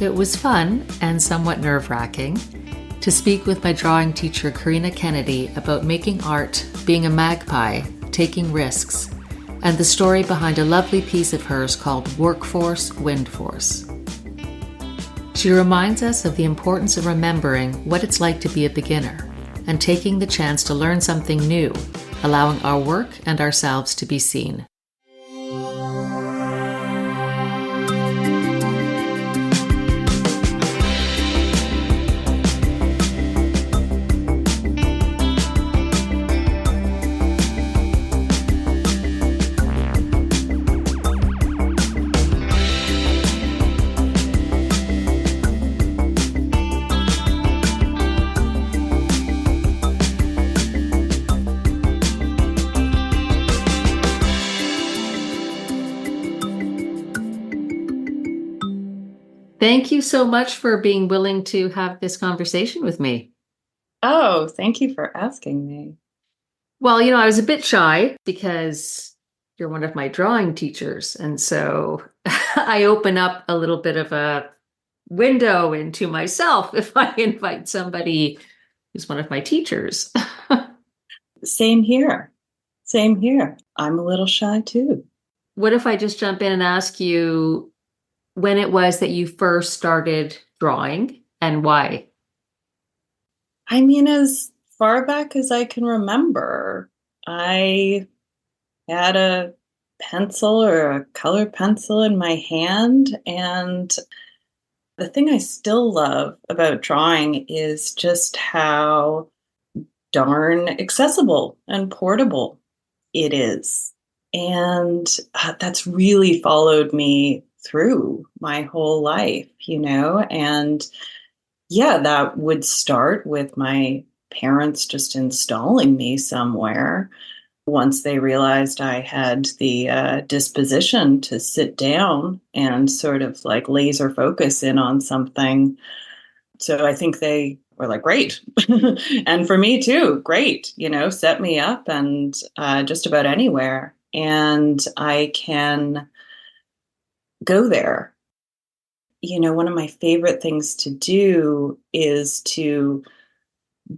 It was fun and somewhat nerve-wracking to speak with my drawing teacher, Corina Kennedy, about making art, being a magpie, taking risks, and the story behind a lovely piece of hers called Workforce, Windforce. She reminds us of the importance of remembering what it's like to be a beginner and taking the chance to learn something new, allowing our work and ourselves to be seen. Thank you so much for being willing to have this conversation with me. Oh, thank you for asking me. Well, I was a bit shy because you're one of my drawing teachers. And so I open up a little bit of a window into myself if I invite somebody who's one of my teachers. Same here. Same here. I'm a little shy too. What if I just jump in and ask you when it was that you first started drawing and why? I mean, as far back as I can remember, I had a pencil or a colored pencil in my hand. And the thing I still love about drawing is just how darn accessible and portable it is. And that's really followed me through my whole life, and yeah, that would start with my parents just installing me somewhere once they realized I had the disposition to sit down and sort of like laser focus in on something. So I think they were like, great. And for me too, great, set me up and just about anywhere. And I can go there. One of my favorite things to do is to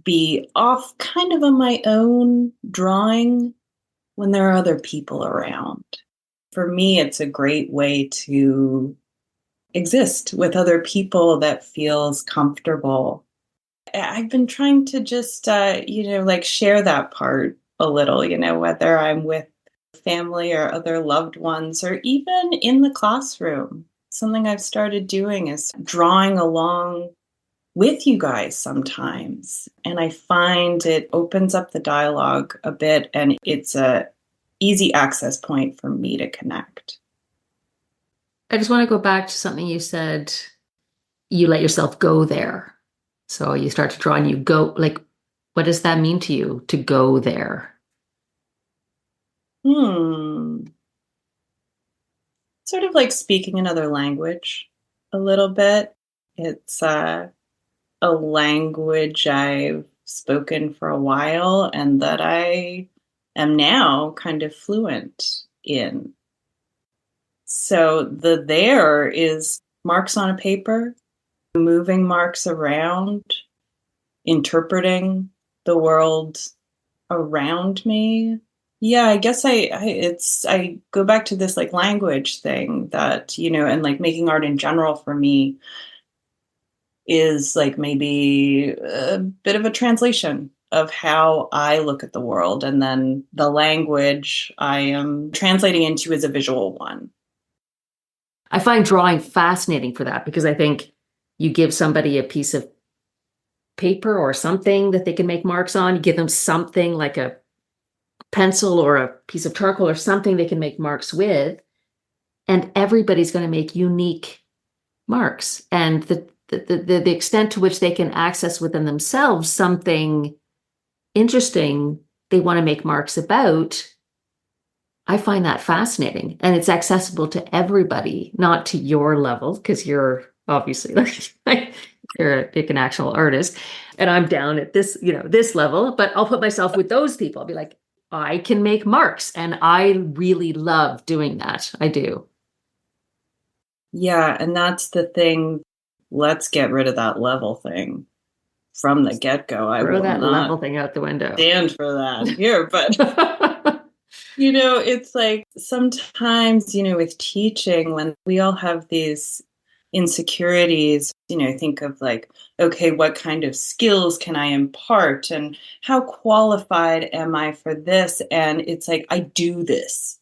be off kind of on my own drawing when there are other people around. For me, it's a great way to exist with other people that feels comfortable. I've been trying to just, share that part a little, whether I'm with family or other loved ones, or even in the classroom. Something I've started doing is drawing along with you guys sometimes. And I find it opens up the dialogue a bit, and it's a easy access point for me to connect. I just want to go back to something you said. You let yourself go there. So you start to draw and you go, like, what does that mean to you to go there? Sort of like speaking another language a little bit. It's a language I've spoken for a while and that I am now kind of fluent in. So the there is marks on a paper, moving marks around, interpreting the world around me. Yeah, I guess I go back to this like language thing that, and like making art in general for me is like maybe a bit of a translation of how I look at the world. And then the language I am translating into is a visual one. I find drawing fascinating for that because I think you give somebody a piece of paper or something that they can make marks on. You give them something like a pencil or a piece of charcoal or something they can make marks with, and everybody's going to make unique marks. And the extent to which they can access within themselves something interesting they want to make marks about, I find that fascinating. And it's accessible to everybody, not to your level, because you're obviously like you're an actual artist, and I'm down at this, this level, but I'll put myself with those people. I'll be like, I can make marks, and I really love doing that. I do. Yeah, and that's the thing let's get rid of that level thing from the get-go. I Throw will that level not thing out the window. stand for that here. But, it's like sometimes, with teaching, when we all have these insecurities, think of like, okay, what kind of skills can I impart and how qualified am I for this? And it's like, I do this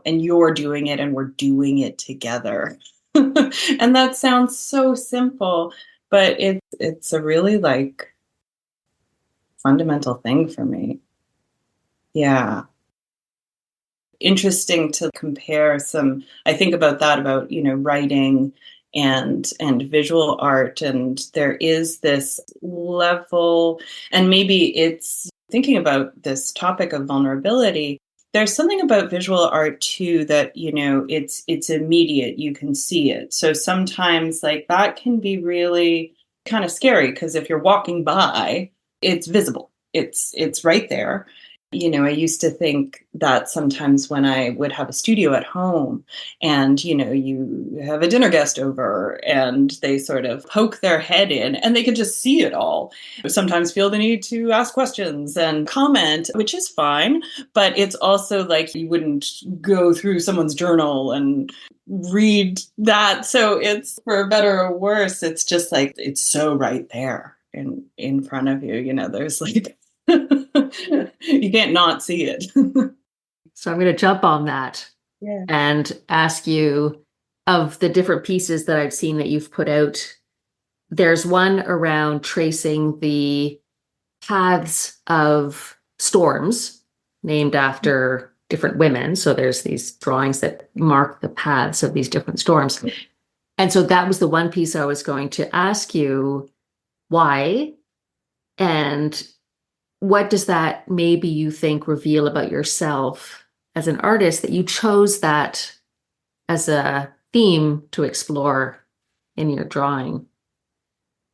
and you're doing it and we're doing it together. And that sounds so simple, but it's a really like fundamental thing for me. Yeah. Interesting to compare some. I think about that, about writing and visual art, and there is this level, and maybe it's thinking about this topic of vulnerability. There's something about visual art too that it's immediate, you can see it. So sometimes like that can be really kind of scary, because if you're walking by, it's visible, it's right there. I used to think that sometimes when I would have a studio at home and, you have a dinner guest over and they sort of poke their head in and they could just see it all. Sometimes feel the need to ask questions and comment, which is fine. But it's also like you wouldn't go through someone's journal and read that. So it's, for better or worse, it's just like it's so right there in front of you. There's like you can't not see it. So I'm going to jump on that Yeah. and ask you, of the different pieces that I've seen that you've put out, there's one around tracing the paths of storms named after different women. So there's these drawings that mark the paths of these different storms. And so that was the one piece I was going to ask you, why? And what does that maybe you think reveal about yourself as an artist, that you chose that as a theme to explore in your drawing?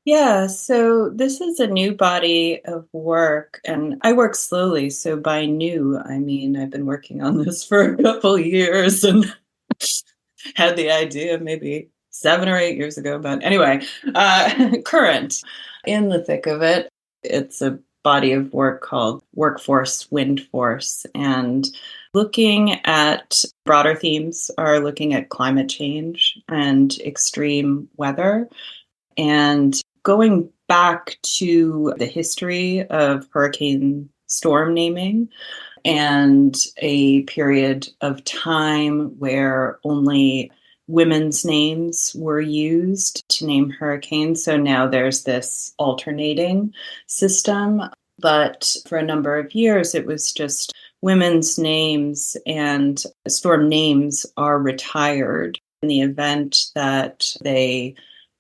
Yeah, so this is a new body of work, and I work slowly. So by new, I mean I've been working on this for a couple years and had the idea maybe 7 or 8 years ago. But anyway, current, in the thick of it. It's a body of work called Workforce Wind Force, and looking at broader themes are looking at climate change and extreme weather, and going back to the history of hurricane storm naming and a period of time where only women's names were used to name hurricanes. So now there's this alternating system. But for a number of years, it was just women's names, and storm names are retired in the event that they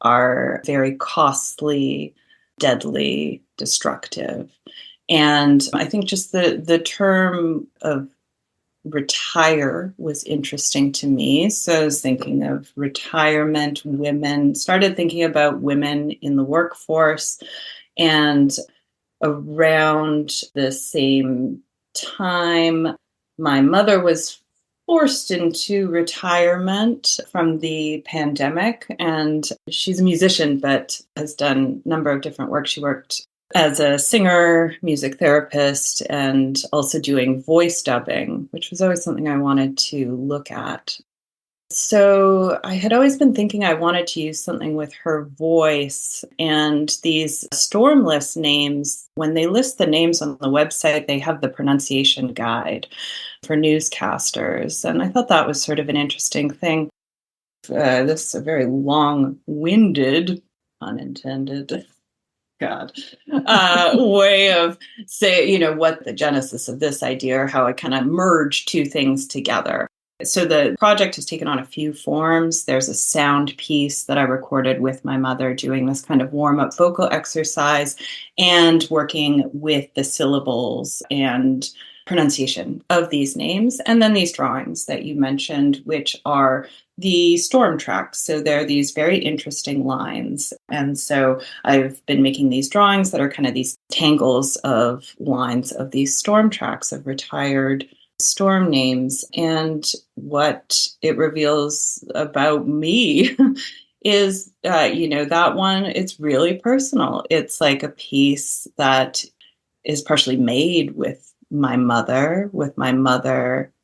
are very costly, deadly, destructive. And I think just the term of retire was interesting to me. So I was thinking of retirement, women, started thinking about women in the workforce. And around the same time, my mother was forced into retirement from the pandemic. And she's a musician, but has done a number of different work. She worked as a singer, music therapist, and also doing voice dubbing, which was always something I wanted to look at. So I had always been thinking I wanted to use something with her voice. And these storm list names, when they list the names on the website, they have the pronunciation guide for newscasters. And I thought that was sort of an interesting thing. This is a very long-winded, unintended, God, way of say, what the genesis of this idea, or how I kind of merged two things together. So the project has taken on a few forms. There's a sound piece that I recorded with my mother doing this kind of warm-up vocal exercise and working with the syllables and pronunciation of these names. And then these drawings that you mentioned, which are the storm tracks. So they're these very interesting lines. And so I've been making these drawings that are kind of these tangles of lines of these storm tracks of retired storm names. And what it reveals about me is, that one, it's really personal. It's like a piece that is partially made with my mother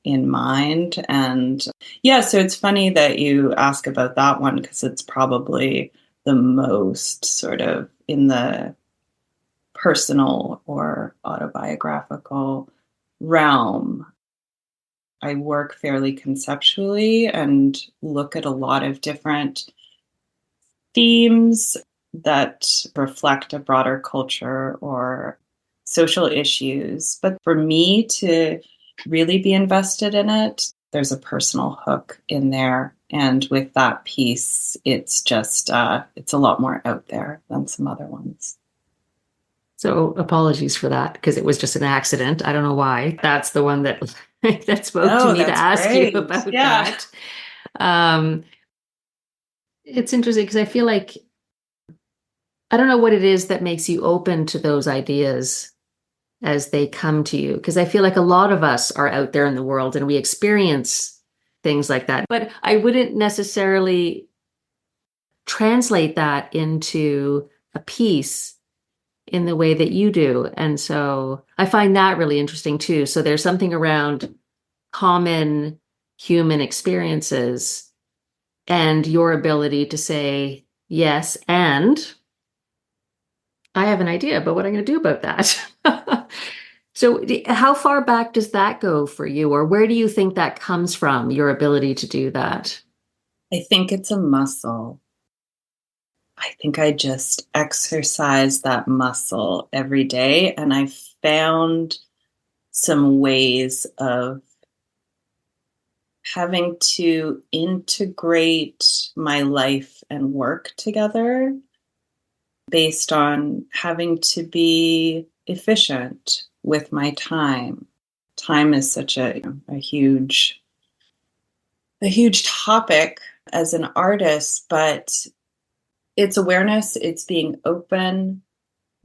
in mind. And yeah, so it's funny that you ask about that one because it's probably the most sort of in the personal or autobiographical realm. I work fairly conceptually and look at a lot of different themes that reflect a broader culture or social issues. But for me to really be invested in it, there's a personal hook in there. And with that piece, it's just, it's a lot more out there than some other ones. So apologies for that because it was just an accident. I don't know why. That's the one that that spoke to Oh, me to that's ask you great. about Yeah. that. Um, it's interesting because I feel like I don't know what it is that makes you open to those ideas as they come to you. Because I feel like a lot of us are out there in the world and we experience things like that. But I wouldn't necessarily translate that into a piece in the way that you do. And so I find that really interesting too. So there's something around common human experiences and your ability to say, yes, and I have an idea about what I'm going to do about that. So, how far back does that go for you, or where do you think that comes from, your ability to do that? I think it's a muscle. I think I just exercise that muscle every day. And I found some ways of having to integrate my life and work together based on having to be efficient with my time. Time is such a huge topic as an artist, but it's awareness, it's being open.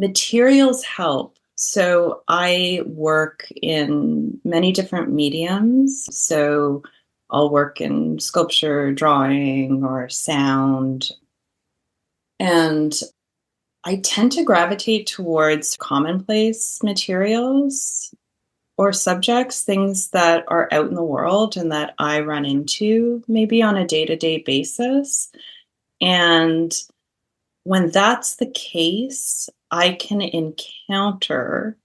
Materials help. So I work in many different mediums. So I'll work in sculpture, drawing, or sound. And I tend to gravitate towards commonplace materials or subjects, things that are out in the world and that I run into maybe on a day to day basis. And when that's the case, I can encounter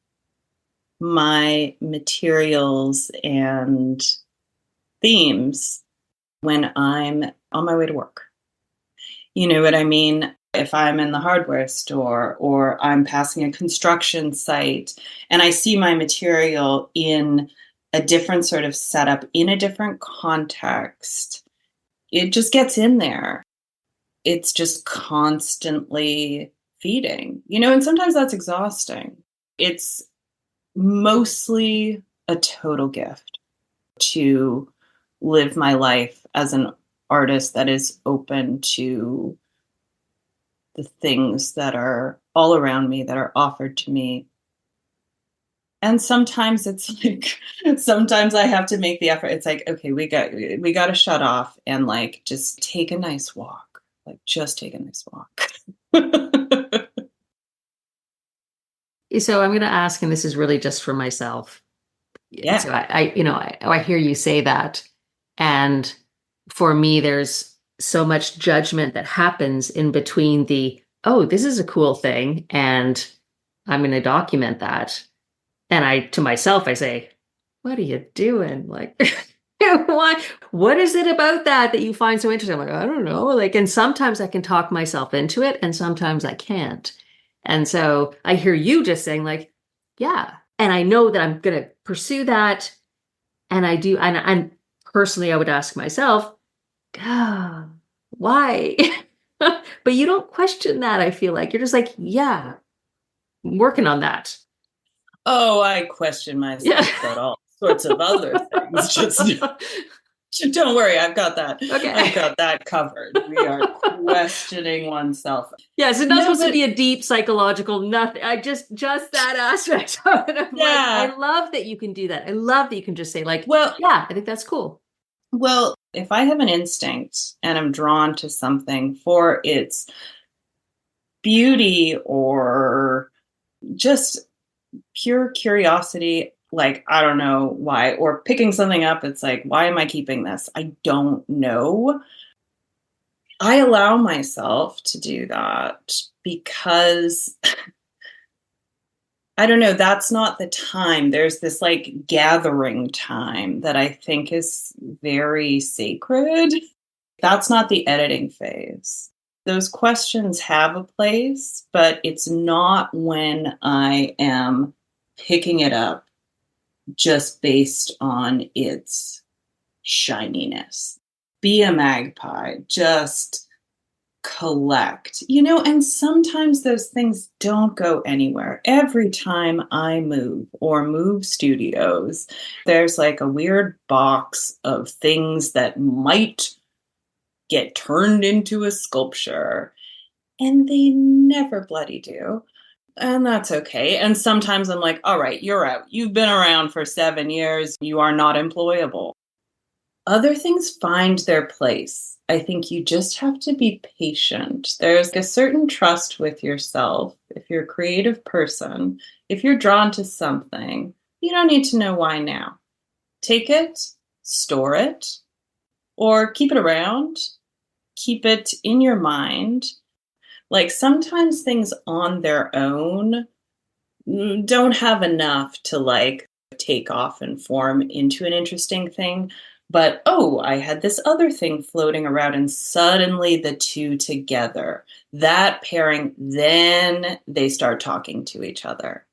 my materials and themes when I'm on my way to work. You know what I mean? If I'm in the hardware store or I'm passing a construction site and I see my material in a different sort of setup, in a different context, it just gets in there. It's just constantly feeding, and sometimes that's exhausting. It's mostly a total gift to live my life as an artist that is open to the things that are all around me, that are offered to me. And sometimes it's like, sometimes I have to make the effort. It's like, okay, we got to shut off and like just take a nice walk. Like just take a nice walk. So I'm going to ask, and this is really just for myself. Yeah. So I hear you say that, and for me, there's so much judgment that happens in between the, oh, this is a cool thing, and I'm going to document that. And to myself, I say, what are you doing? Like, why? What is it about that you find so interesting? I'm like, I don't know. Like, and sometimes I can talk myself into it, and sometimes I can't. And so I hear you just saying, like, yeah. And I know that I'm going to pursue that. And I do. And personally, I would ask myself, ah, why? But you don't question that. I feel like you're just like, yeah, I'm working on that. Oh, I question Yeah. myself about all sorts of other things. Just don't worry, I've got that. I've Okay. got that covered. We are questioning oneself. Yes, it's not No, supposed to but be a deep psychological nothing. I just that aspect of it. I'm like, I yeah. love that you can do that. I love that you can just say, like, Well, yeah, I think that's cool. well, If I have an instinct and I'm drawn to something for its beauty or just pure curiosity, like, I don't know why, or picking something up, it's like, why am I keeping this? I don't know. I allow myself to do that because I don't know, that's not the time. There's this like gathering time that I think is very sacred. That's not the editing phase. Those questions have a place, but it's not when I am picking it up just based on its shininess. Be a magpie, just collect, and sometimes those things don't go anywhere. Every time I move or move studios, there's like a weird box of things that might get turned into a sculpture, and they never bloody do. And that's okay. And sometimes I'm like, all right, you're out. You've been around for 7 years. You are not employable. Other things find their place. I think you just have to be patient. There's a certain trust with yourself. If you're a creative person, if you're drawn to something, you don't need to know why now. Take it, store it, or keep it around, keep it in your mind. Like sometimes things on their own don't have enough to like take off and form into an interesting thing. But oh, I had this other thing floating around, and suddenly the two together, that pairing, then they start talking to each other.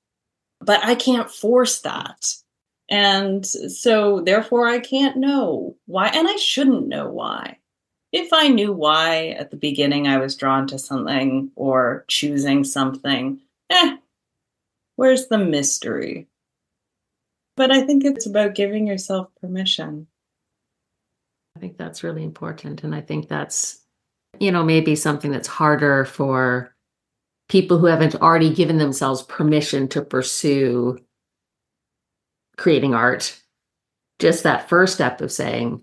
But I can't force that. And so therefore I can't know why, and I shouldn't know why. If I knew why at the beginning I was drawn to something or choosing something, where's the mystery? But I think it's about giving yourself permission. I think that's really important. And I think that's, maybe something that's harder for people who haven't already given themselves permission to pursue creating art. Just that first step of saying,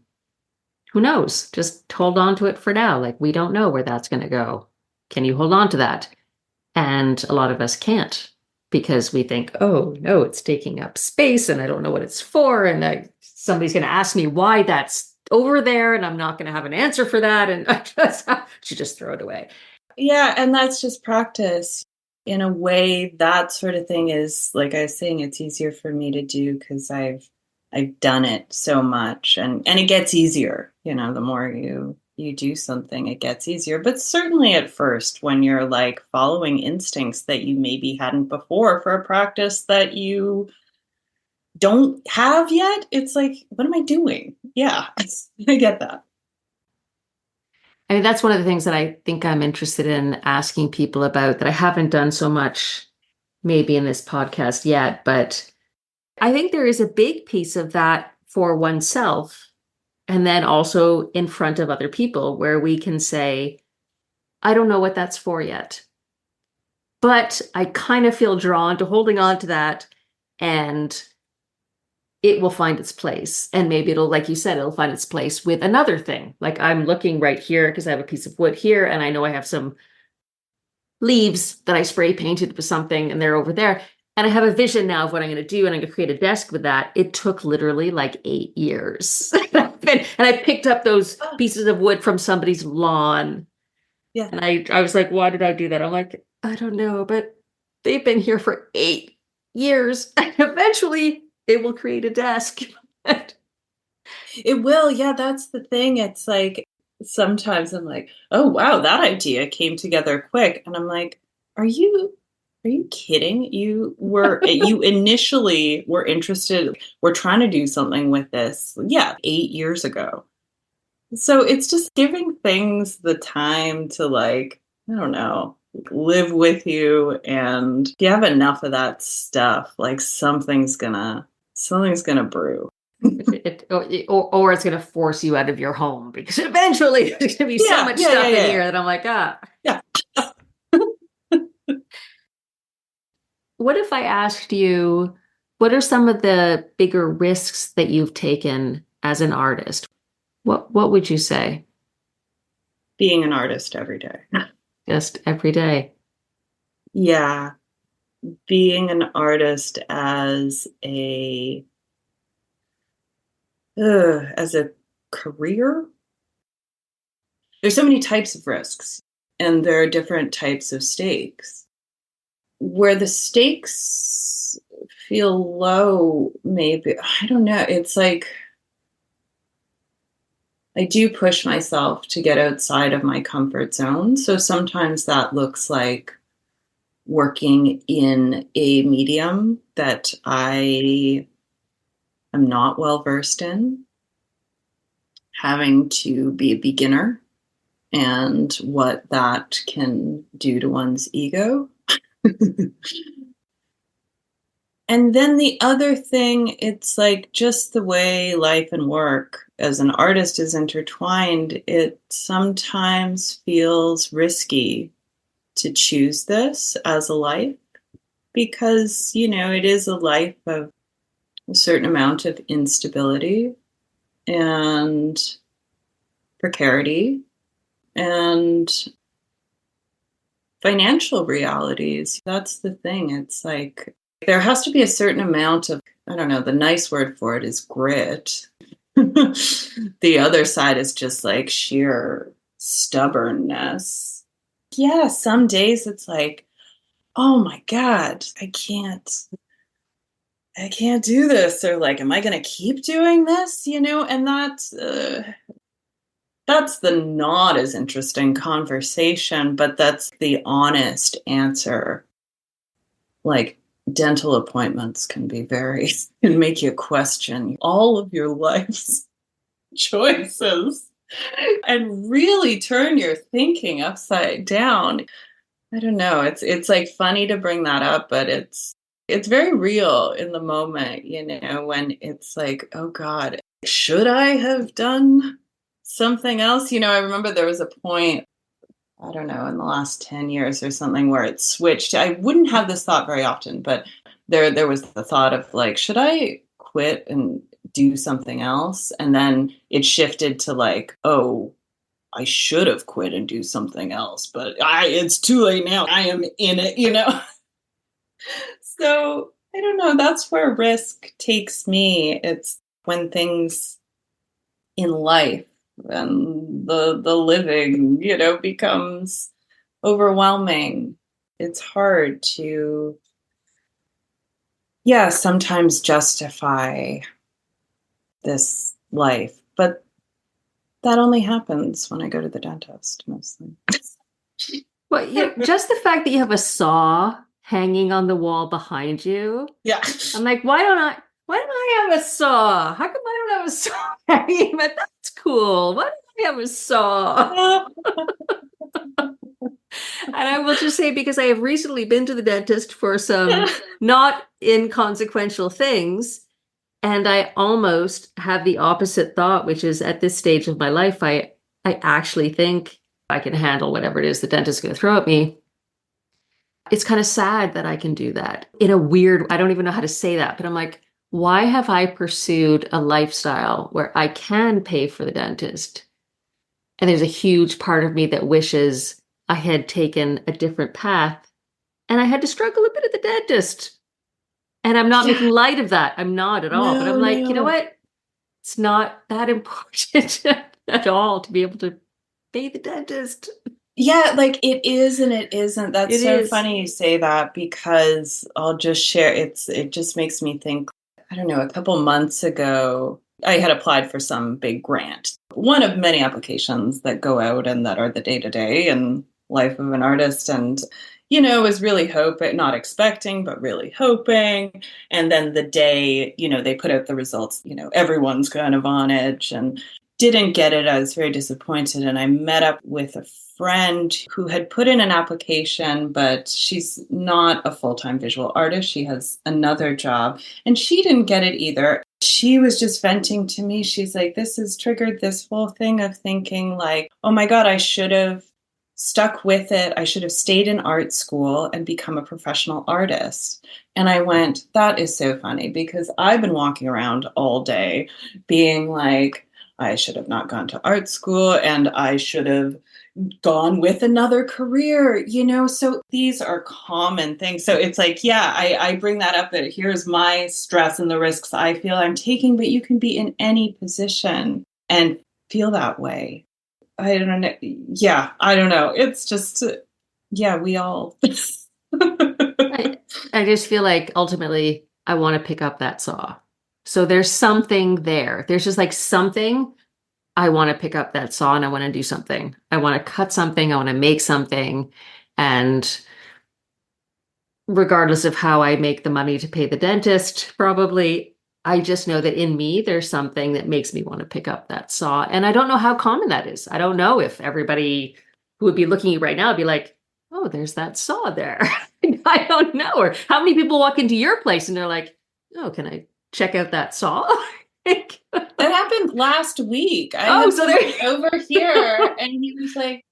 who knows? Just hold on to it for now. Like, we don't know where that's going to go. Can you hold on to that? And a lot of us can't because we think, oh, no, it's taking up space and I don't know what it's for. And somebody's going to ask me why that's over there and I'm not going to have an answer for that. And I should just throw it away. Yeah, and that's just practice. In a way, that sort of thing is, like I was saying, it's easier for me to do because I've done it so much, and it gets easier. The more you do something, it gets easier. But certainly at first, when you're like following instincts that you maybe hadn't before for a practice that you don't have yet, it's like, what am I doing? Yeah, I get that. I mean, that's one of the things that I think I'm interested in asking people about that I haven't done so much maybe in this podcast yet, but I think there is a big piece of that for oneself and then also in front of other people where we can say, I don't know what that's for yet, but I kind of feel drawn to holding on to that and it will find its place. And maybe it'll, like you said, it'll find its place with another thing. Like I'm looking right here because I have a piece of wood here and I know I have some leaves that I spray painted with something and they're over there. And I have a vision now of what I'm going to do and I'm going to create a desk with that. It took literally like 8 years. And I picked up those pieces of wood from somebody's lawn. Yeah. And I was like, why did I do that? I'm like, I don't know, but they've been here for 8 years. And eventually it will create a desk. It will. Yeah, that's the thing. It's like sometimes I'm like, oh wow, that idea came together quick. And I'm like, are you kidding? You initially were interested, we're trying to do something with this. Yeah, 8 years ago. So it's just giving things the time to like, I don't know, live with you. And if you have enough of that stuff, like something's gonna brew. Or it's going to force you out of your home because eventually there's going to be so much stuff in here that I'm like, Yeah. What if I asked you, what are some of the bigger risks that you've taken as an artist? What would you say? Being an artist every day. Just every day. Yeah, being an artist as a career. There's so many types of risks, and there are different types of stakes. Where the stakes feel low, maybe, I don't know. It's like I do push myself to get outside of my comfort zone. So sometimes that looks like working in a medium that I am not well versed in, having to be a beginner and what that can do to one's ego. And then the other thing, it's like just the way life and work as an artist is intertwined, it sometimes feels risky to choose this as a life because, it is a life of a certain amount of instability and precarity and financial realities. That's the thing. It's like there has to be a certain amount of, I don't know, the nice word for it is grit. The other side is just like sheer stubbornness. Yeah, some days it's like, oh my God, I can't do this. Or like, am I going to keep doing this? And that's the not as interesting conversation, but that's the honest answer. Like dental appointments can make you question all of your life's choices and really turn your thinking upside down. I don't know. It's like funny to bring that up, but it's very real in the moment, when it's like, oh God, should I have done something else? I remember there was a point, I don't know, in the last 10 years or something where it switched. I wouldn't have this thought very often, but there was the thought of like, should I quit and do something else? And then it shifted to like, oh, I should have quit and do something else, but it's too late now. I am in it. So I don't know. That's where risk takes me. It's when things in life and the living, becomes overwhelming. It's hard to, yeah, sometimes justify this life, but that only happens when I go to the dentist mostly. Well, just the fact that you have a saw hanging on the wall behind you. Yeah. I'm like, why don't I have a saw? How come I don't have a saw hanging? But that's cool. Why don't I have a saw? And I will just say, because I have recently been to the dentist for some not inconsequential things, and I almost have the opposite thought, which is at this stage of my life, I actually think I can handle whatever it is the dentist is going to throw at me. It's kind of sad that I can do that in a weird, I don't even know how to say that, but I'm like, why have I pursued a lifestyle where I can pay for the dentist? And there's a huge part of me that wishes I had taken a different path and I had to struggle a bit at the dentist. And I'm not making Yeah. light of that. I'm not at all. But I'm No, like, you know no. what? It's not that important at all to be able to pay the dentist. Yeah, like it is and it isn't. That's It so is. funny you say that because I'll just share it just makes me think, I don't know, a couple months ago, I had applied for some big grant. One of many applications that go out and that are the day-to-day and life of an artist and was really hoping, not expecting, but really hoping. And then the day, they put out the results, everyone's kind of on edge and didn't get it. I was very disappointed. And I met up with a friend who had put in an application, but she's not a full-time visual artist. She has another job and she didn't get it either. She was just venting to me. She's like, this has triggered this whole thing of thinking like, oh my God, I should have stuck with it. I should have stayed in art school and become a professional artist. And I went, that is so funny because I've been walking around all day being like, I should have not gone to art school, and I should have gone with another career, so these are common things. So it's like, yeah, I bring that up, that here's my stress and the risks I feel I'm taking, but you can be in any position and feel that way. I don't know. Yeah, I don't know. It's just, yeah, we all. I, I just feel like ultimately I want to pick up that saw. So there's something there. There's just like something. I want to pick up that saw and I want to do something. I want to cut something. I want to make something. And regardless of how I make the money to pay the dentist, probably, I just know that in me, there's something that makes me want to pick up that saw. And I don't know how common that is. I don't know if everybody who would be looking at you right now would be like, oh, there's that saw there. I don't know. Or how many people walk into your place and they're like, oh, can I check out that saw? That happened last week. I had so somebody over here and he was like,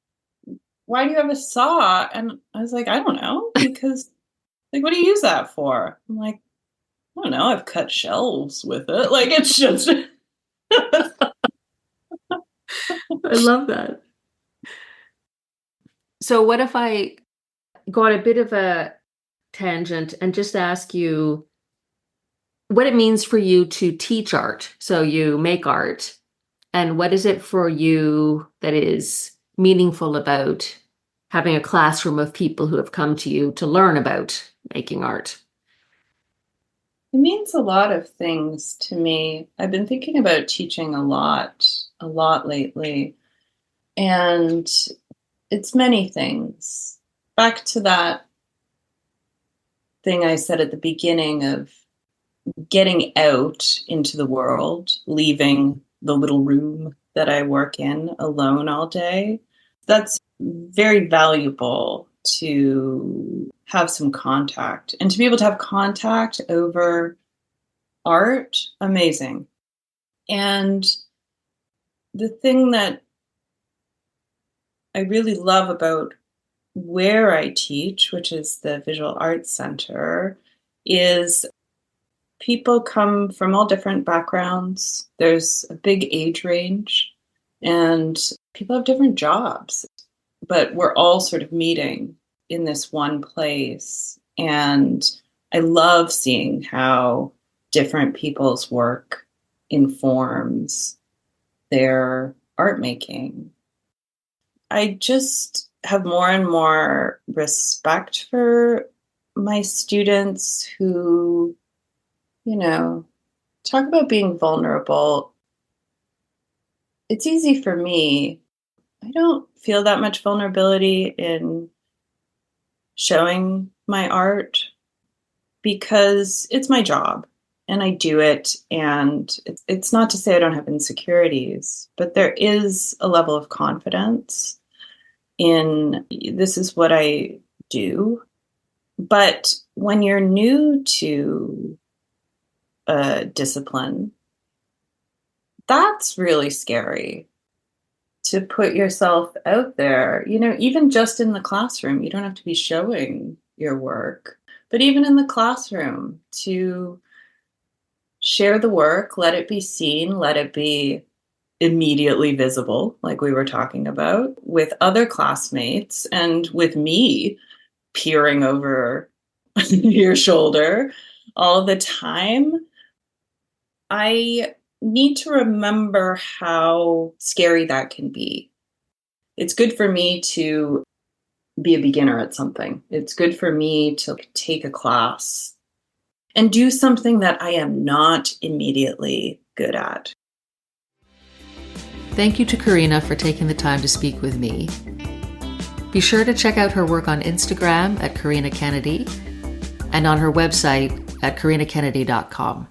why do you have a saw? And I was like, I don't know, because like, what do you use that for? I'm like, I don't know. I've cut shelves with it. Like, it's just. I love that. So what if I go on a bit of a tangent and just ask you what it means for you to teach art? So you make art, and what is it for you that is meaningful about having a classroom of people who have come to you to learn about making art? It means a lot of things to me. I've been thinking about teaching a lot lately. And it's many things. Back to that thing I said at the beginning of getting out into the world, leaving the little room that I work in alone all day. That's very valuable to have some contact, and to be able to have contact over art, amazing. And the thing that I really love about where I teach, which is the Visual Arts Center, is people come from all different backgrounds. There's a big age range, and people have different jobs, but we're all sort of meeting in this one place. And I love seeing how different people's work informs their art making. I just have more and more respect for my students who, talk about being vulnerable. It's easy for me. I don't feel that much vulnerability in showing my art because it's my job and I do it. And it's not to say I don't have insecurities, but there is a level of confidence in this is what I do. But when you're new to a discipline, that's really scary to put yourself out there, even just in the classroom. You don't have to be showing your work, but even in the classroom, to share the work, let it be seen, let it be immediately visible, like we were talking about, with other classmates and with me peering over your shoulder all the time. I need to remember how scary that can be. It's good for me to be a beginner at something. It's good for me to take a class and do something that I am not immediately good at. Thank you to Corina for taking the time to speak with me. Be sure to check out her work on Instagram at Corina Kennedy and on her website at corinakennedy.com.